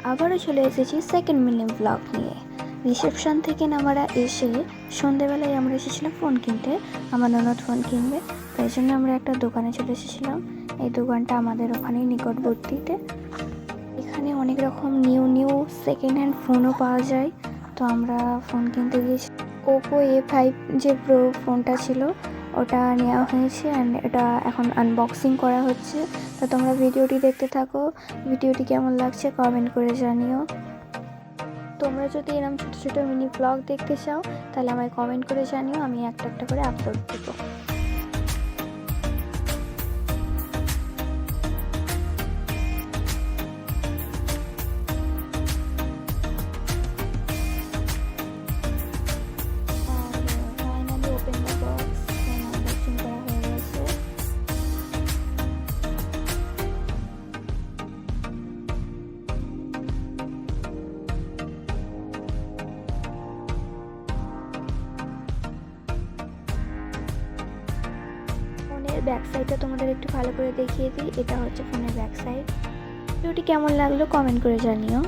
আবারও চলে এসেছি সেকেন্ড মিনি ব্লগ নিয়ে। রিসেপশন থেকে আমরা এসে সন্ধেবেলায় আমরা এসেছিলাম ফোন কিনতে, আমার ননদ ফোন কিনবে, তাই জন্য আমরা একটা দোকানে চলে এসেছিলাম। এই দোকানটা আমাদের ওখানেই নিকটবর্তীতে। এখানে অনেক রকম নিউ সেকেন্ড হ্যান্ড ফোনও পাওয়া যায়। তো আমরা ফোন কিনতে গিয়েছি। ওপো A5 যে প্রো ফোনটা ছিল ওটা নেওয়া হয়েছে অ্যান্ড এটা এখন আনবক্সিং করা হচ্ছে। তো তোমরা ভিডিওটি দেখতে থাকো, ভিডিওটি কেমন লাগছে কমেন্ট করে জানিও। তোমরা যদি এরকম ছোটো ছোটো মিনি ব্লগ দেখতে চাও তাহলে আমায় কমেন্ট করে জানিও, আমি একটা একটা করে আপলোড দেবো। Finally open the box, unboxing করা হয়ে গেছে। ফোনের ব্যাক সাইডটা তোমাদের একটু ভালো করে দেখিয়ে দিই। এটা হচ্ছে ফোনের ব্যাক সাইড। ভিডিওটি কেমন লাগলো কমেন্ট করে জানিও।